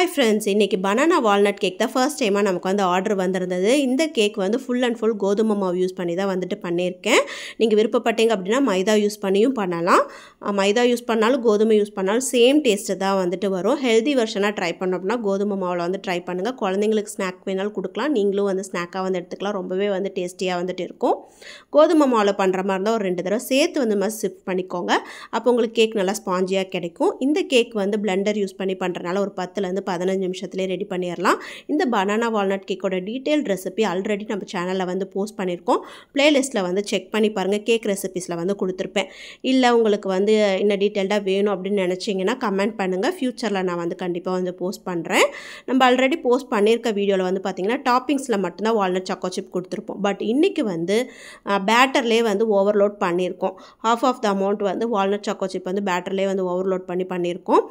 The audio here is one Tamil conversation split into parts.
Hi friends, இன்னைக்கு banana walnut cake தான் first time நமக்கு வந்து ஆர்டர் வந்திருந்தது. இந்த கேக் வந்து full and full கோதுமை மாவு யூஸ் பண்ணி தான் வந்துட்டு பண்ணியிருக்கேன். நீங்க விருப்பப்பட்டீங்க அப்படினா மைதா யூஸ் பண்ணியும் பண்ணலாம். மைதா யூஸ் பண்ணாலும் கோதுமை யூஸ் பண்ணாலும் சேம் டேஸ்ட் தான் வந்துட்டு வரும். ஹெல்தி வெர்ஷனா ட்ரை பண்ணோம் அப்படினா கோதுமை மாவுல வந்து ட்ரை பண்ணுங்க. குழந்தைகளுக்கு ஸ்நாக் வேணாலும் கொடுக்கலாம். நீங்களும் வந்து ஸ்நாக்கா வந்து எடுத்துக்கலாம். ரொம்பவே வந்து டேஸ்டியா வந்துட்டு இருக்கும். கோதுமை மாவுல பண்ற மாதிரி இருந்தா ஒரு 2 தடவை சேர்த்து வந்து மஸ் சிப் பண்ணிக்கோங்க. அப்போ உங்களுக்கு கேக் நல்லா ஸ்பாஞ்சியா கிடைக்கும். இந்த கேக் வந்து பிளெண்டர் யூஸ் பண்ணி பண்றனால ஒரு 10 ல இருந்து 15 நிமிஷத்துலயே ரெடி பண்ணிரலாம். இந்த banana walnut கேக்கோட டீடைல்ட் ரெசிபி ஆல்ரெடி நம்ம சேனல்ல வந்து போஸ்ட் பண்ணிருக்கோம். பிளேலிஸ்ட்ல வந்து செக் பண்ணி பாருங்க. கேக் ரெசிபீஸ்ல வந்து கொடுத்திருப்பேன். இல்ல உங்களுக்கு வந்து இன்னும் டீடைல்டா வேணும் அப்படி நினைச்சீங்கன்னா கமெண்ட் பண்ணுங்க. ஃபியூச்சர்ல நான் வந்து கண்டிப்பா வந்து போஸ்ட் பண்றேன். நம்ம ஆல்ரெடி போஸ்ட் பண்ணிருக்க வீடியோல வந்து பாத்தீங்கன்னா டாப்பிங்ஸ்ல மட்டும் தான் walnut choco chip கொடுத்திருப்போம். பட் இன்னைக்கு வந்து பேட்டர்லயே வந்து ஓவர்லோட் பண்ணிருக்கோம். half of the amount வந்து walnut choco chip வந்து பேட்டர்லயே வந்து ஓவர்லோட் பண்ணிருக்கோம்.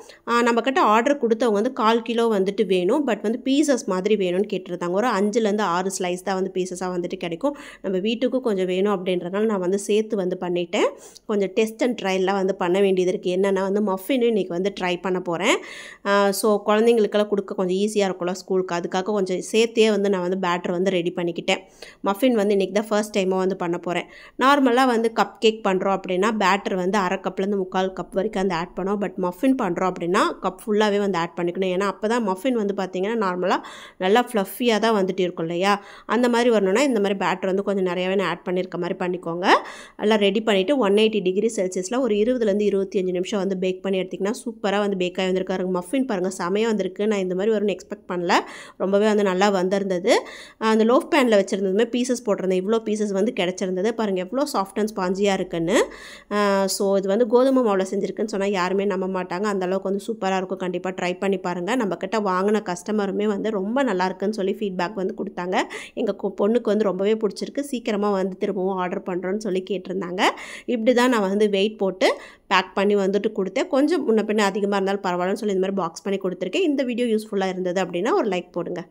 நம்ம கிட்ட ஆர்டர் கொடுத்தவங்க வந்து 1/4 கிலோ வந்துட்டு வேணும். பட் வந்து பீசஸ் மாதிரி வேணும்னு கேட்டிருந்தாங்க. ஒரு 5 ல இருந்து 6 ஸ்லைஸ் தான் வந்து பீசஸா வந்துட்டு கிடைக்கும். நம்ம வீட்டுக்கு கொஞ்சம் வேணும் அப்படின்றனால நான் வந்து சேர்த்து வந்து பண்ணிட்டேன். கொஞ்சம் டெஸ்ட் அண்ட் ட்ரையல்லாம் வந்து பண்ண வேண்டியது இருக்கு. என்னன்னா வந்து மஃபின் இன்னைக்கு வந்து ட்ரை பண்ண போறேன். சோ குழந்தைகளுக்கெல்லாம் கொடுக்க கொஞ்சம் ஈஸியா இருக்கும்ல ஸ்கூலுக்கு. அதுக்காக கொஞ்சம் சேர்த்தே வந்து நான் வந்து பேட்டர் வந்து ரெடி பண்ணிக்கிட்டேன். மஃபின் வந்து இன்னைக்கு தான் ஃபர்ஸ்ட் டைமா வந்து பண்ண போறேன். நார்மலா வந்து கப் கேக் பண்றோம் அப்படினா பேட்டர் வந்து 1/2 கப்ல இருந்து 3/4 கப் வரைக்கும் வந்து ஆட் பண்ணுவோம். பட் மஃபின் பண்றோம் அப்படினா கப் ஃபுல்லாவே வந்து ஆட் பண்ணிக்கணும். ஏன்னா அப்பதான் மஃபின் வந்து பாத்தீங்கன்னா நார்மலா நல்லா ஃப்ளஃபியா தான் வந்துட்டு இருக்கும் இல்லையா? அந்த மாதிரி வரணும்னா இந்த மாதிரி பேட்டர் வந்து கொஞ்சம் நிறையவே ஆட் பண்ணிருக்க மாதிரி பண்ணிக்கோங்க. எல்லாம் ரெடி பண்ணிட்டு 180 டிகிரி செல்சியஸ்ல ஒரு 20 ல இருந்து 25 நிமிஷம் வந்து பேக் பண்ணி எடுத்தீங்கன்னா சூப்பரா வந்து பேக் ஆகி வந்திருக்கு. மஃபின் பாருங்க செமையா வந்திருக்கு. நான் இந்த மாதிரி வரும்னு எக்ஸ்பெக்ட் பண்ணல. ரொம்பவே வந்து நல்லா வந்திருந்தது. அந்த லோஃப் பேன்ல வச்சிருந்ததுமே பீசஸ் போட்டிருந்தேன். இவ்ளோ பீசஸ் வந்து கிடைச்சிருந்தது. பாருங்க எவ்வளோ சாஃப்ட் அண்ட் ஸ்பாஞ்சியா இருக்குன்னு. சோ இது வந்து கோதுமை மாவுல செஞ்சிருக்குன்னு சொன்னா யாருமே நம்ப மாட்டாங்க. அந்த அளவுக்கு வந்து சூப்பரா இருக்கும். கண்டிப்பா ட்ரை பண்ணி பாருங்க. நம்ம கிட்ட வாங்கின கஸ்டமருமே வந்து ரொம்ப நல்லா இருக்குன்னு சொல்லி ஃபீட்பேக் வந்து கொடுத்தாங்க. எங்க பொண்ணுக்கு வந்து ரொம்பவே பிடிச்சிருக்கு. சீக்கிரமா வந்து திரும்பவும் ஆர்டர் பண்றோம்னு சொல்லி கேட்டிருந்தாங்க. இப்படி தான் நான் வந்து வெயிட் போட்டு பேக் பண்ணி வந்துட்டு கொடுத்தேன். கொஞ்சம் முன்ன பின்ன அதிகமா இருந்தாலும் பரவாயில்லன்னு சொல்லி இந்த மாதிரி பாக்ஸ் பண்ணி கொடுத்துருக்கேன். இந்த வீடியோ யூஸ்ஃபுல்லா இருந்தது அப்படின்னா ஒரு லைக் போடுங்க.